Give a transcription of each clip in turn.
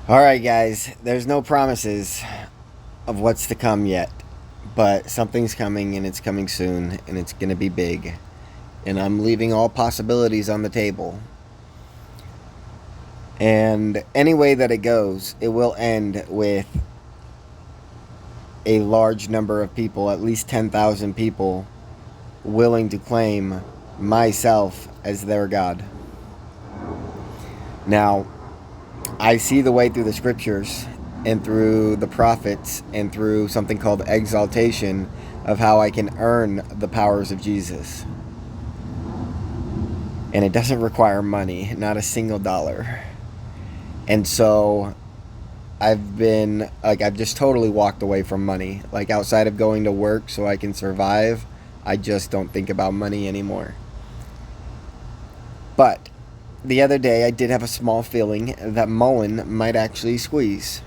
Alright, guys, there's no promises of what's to come yet, but something's coming and it's coming soon and it's going to be big. And I'm leaving all possibilities on the table. And any way that it goes, it will end with a large number of people, at least 10,000 people, willing to claim myself as their God. Now, I see the way through the scriptures and through the prophets and through something called exaltation of how I can earn the powers of Jesus. And it doesn't require money, not a single dollar. And so I've just totally walked away from money. Like, outside of going to work so I can survive, I just don't think about money anymore. But the other day I did have a small feeling that MULN might actually squeeze.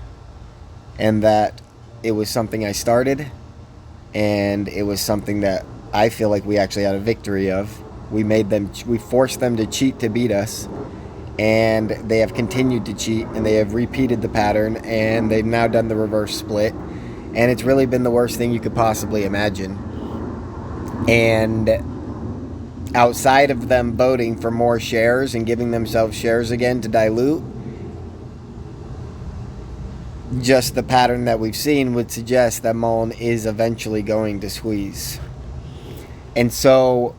And that it was something I started, and it was something that I feel like we actually had a victory of. We forced them to cheat to beat us, and they have continued to cheat, and they have repeated the pattern, and they've now done the reverse split, and it's really been the worst thing you could possibly imagine. And outside of them voting for more shares and giving themselves shares again to dilute, just the pattern that we've seen would suggest that MULN is eventually going to squeeze. And so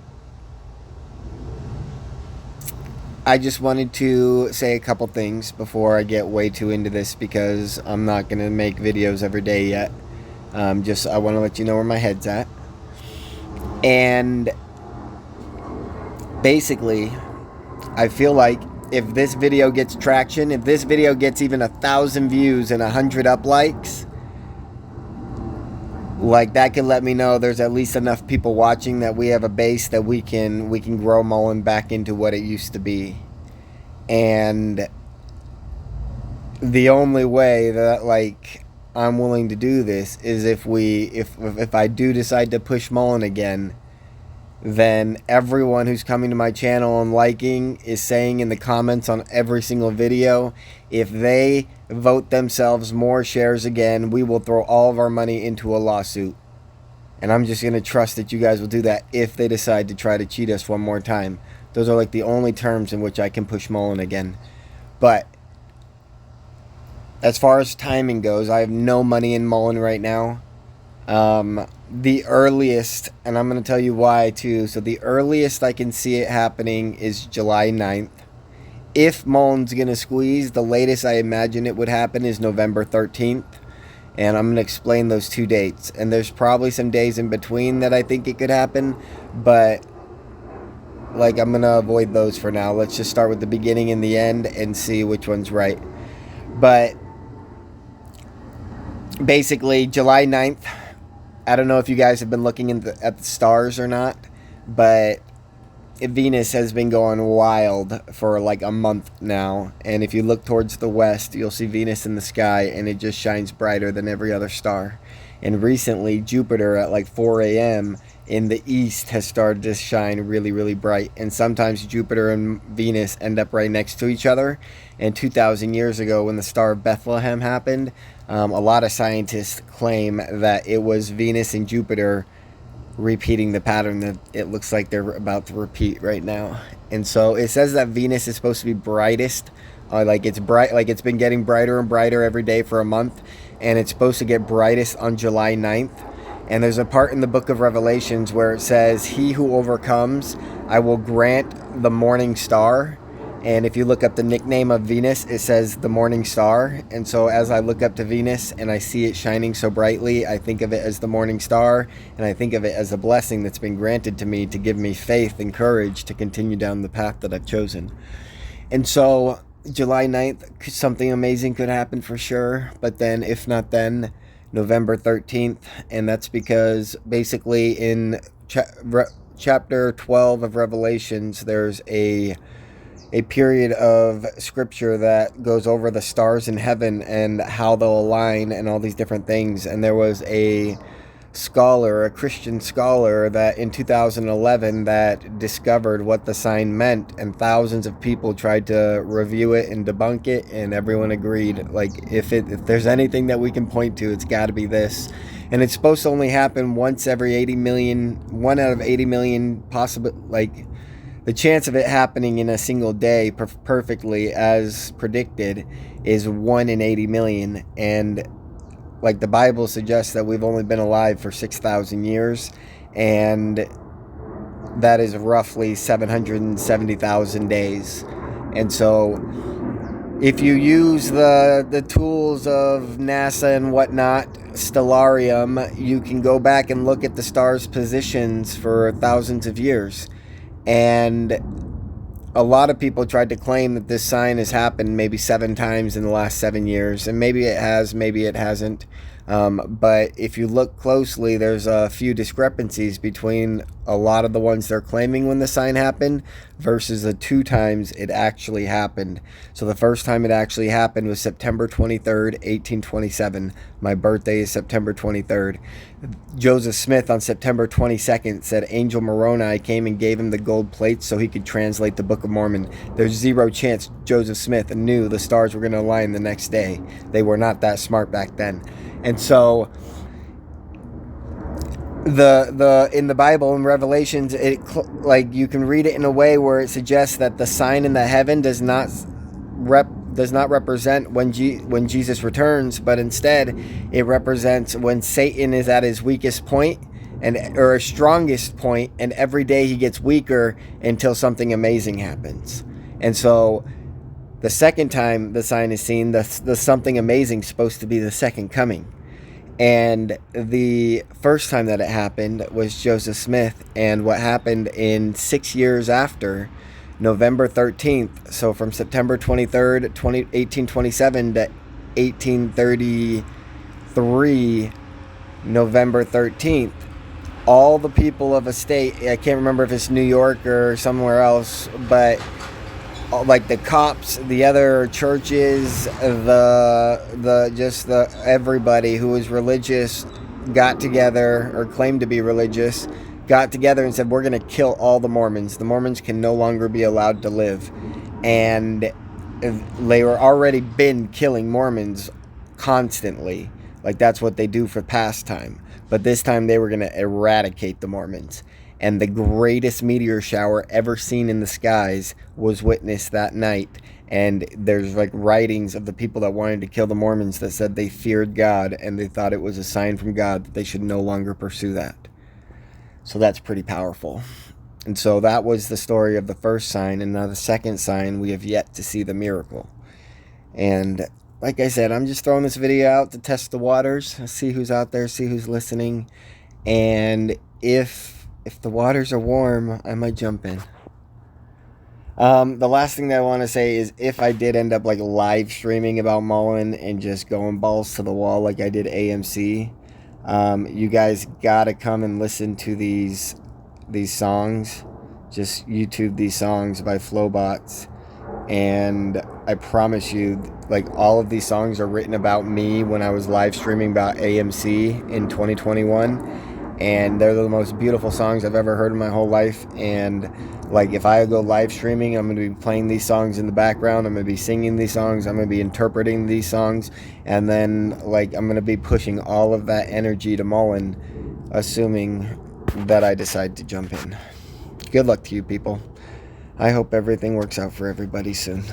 I just wanted to say a couple things before I get way too into this, because I'm not going to make videos every day yet. I want to let you know where my head's at. And basically, I feel like if this video gets traction, if this video gets even 1,000 views and 100 up likes, like, that can let me know there's at least enough people watching that we have a base that we can grow MULN back into what it used to be. And the only way that, like, I'm willing to do this is if I do decide to push MULN again, then everyone who's coming to my channel and liking is saying in the comments on every single video, if they vote themselves more shares again, we will throw all of our money into a lawsuit. And I'm just going to trust that you guys will do that if they decide to try to cheat us one more time. Those are like the only terms in which I can push MULN again. But as far as timing goes, I have no money in MULN right now. The earliest, and I'm going to tell you why too, so the earliest I can see it happening is July 9th. If MULN's going to squeeze, the latest I imagine it would happen is November 13th. And I'm going to explain those two dates. And there's probably some days in between that I think it could happen, but like, I'm going to avoid those for now. Let's just start with the beginning and the end and see which one's right. But basically, July 9th, I don't know if you guys have been looking at the stars or not, but Venus has been going wild for like a month now. And if you look towards the west, you'll see Venus in the sky, and it just shines brighter than every other star. And recently, Jupiter at like 4 a.m. in the east has started to shine really, really bright. And sometimes Jupiter and Venus end up right next to each other. And 2,000 years ago, when the Star of Bethlehem happened, a lot of scientists claim that it was Venus and Jupiter repeating the pattern that it looks like they're about to repeat right now. And so it says that Venus is supposed to be brightest, like it's been getting brighter and brighter every day for a month, and it's supposed to get brightest on July 9th. And there's a part in the book of Revelations where it says, he who overcomes, I will grant the morning star. And if you look up the nickname of Venus, it says the morning star. And so as I look up to Venus and I see it shining so brightly, I think of it as the morning star, and I think of it as a blessing that's been granted to me to give me faith and courage to continue down the path that I've chosen. And so July 9th, something amazing could happen for sure. But then, if not then, November 13th. And that's because basically in chapter 12 of Revelations, there's a period of scripture that goes over the stars in heaven and how they'll align and all these different things. And there was a scholar, a Christian scholar, that in 2011 that discovered what the sign meant, and thousands of people tried to review it and debunk it, and everyone agreed, like, if there's anything that we can point to, it's got to be this. And it's supposed to only happen once every 80 million, 1 out of 80 million possible, like, the chance of it happening in a single day perfectly as predicted is 1 in 80 million. And like the Bible suggests that we've only been alive for 6,000 years, and that is roughly 770,000 days. And so if you use the tools of NASA and whatnot, Stellarium, you can go back and look at the stars' positions for thousands of years. And a lot of people tried to claim that this sign has happened maybe 7 times in the last 7 years, and maybe it has, maybe it hasn't. But if you look closely, there's a few discrepancies between a lot of the ones they're claiming when the sign happened versus the 2 times it actually happened. So the first time it actually happened was September 23rd, 1827. My birthday is September 23rd. Joseph Smith on September 22nd said Angel Moroni came and gave him the gold plates so he could translate the Book of Mormon. There's zero chance Joseph Smith knew the stars were going to align the next day. They were not that smart back then. And so the in the Bible, in Revelations, it like you can read it in a way where it suggests that the sign in the heaven does not represent when Jesus returns, but instead it represents when Satan is at his weakest point or his strongest point, and every day he gets weaker until something amazing happens. And so the second time the sign is seen, the something amazing is supposed to be the second coming. And the first time that it happened was Joseph Smith, and what happened in 6 years after, November 13th, so from September 23rd, 1827 to 1833, November 13th, all the people of a state, I can't remember if it's New York or somewhere else, but like the cops, the other churches, everybody who was religious got together, or claimed to be religious, got together and said, we're going to kill all the Mormons. The Mormons can no longer be allowed to live. And they were already been killing Mormons constantly. Like, that's what they do for pastime. But this time they were going to eradicate the Mormons. And the greatest meteor shower ever seen in the skies was witnessed that night. And there's like writings of the people that wanted to kill the Mormons that said they feared God and they thought it was a sign from God that they should no longer pursue that. So that's pretty powerful. And so that was the story of the first sign. And now the second sign, we have yet to see the miracle. And like I said, I'm just throwing this video out to test the waters, see who's out there, see who's listening. And if the waters are warm, I might jump in. The last thing that I want to say is, if I did end up like live streaming about MULN and just going balls to the wall like I did AMC, you guys gotta come and listen to these songs. Just YouTube these songs by Flowbots, and I promise you, like, all of these songs are written about me when I was live streaming about AMC in 2021. And they're the most beautiful songs I've ever heard in my whole life. And like, if I go live streaming, I'm going to be playing these songs in the background. I'm going to be singing these songs. I'm going to be interpreting these songs. And then like, I'm going to be pushing all of that energy to MULN, assuming that I decide to jump in. Good luck to you people. I hope everything works out for everybody soon.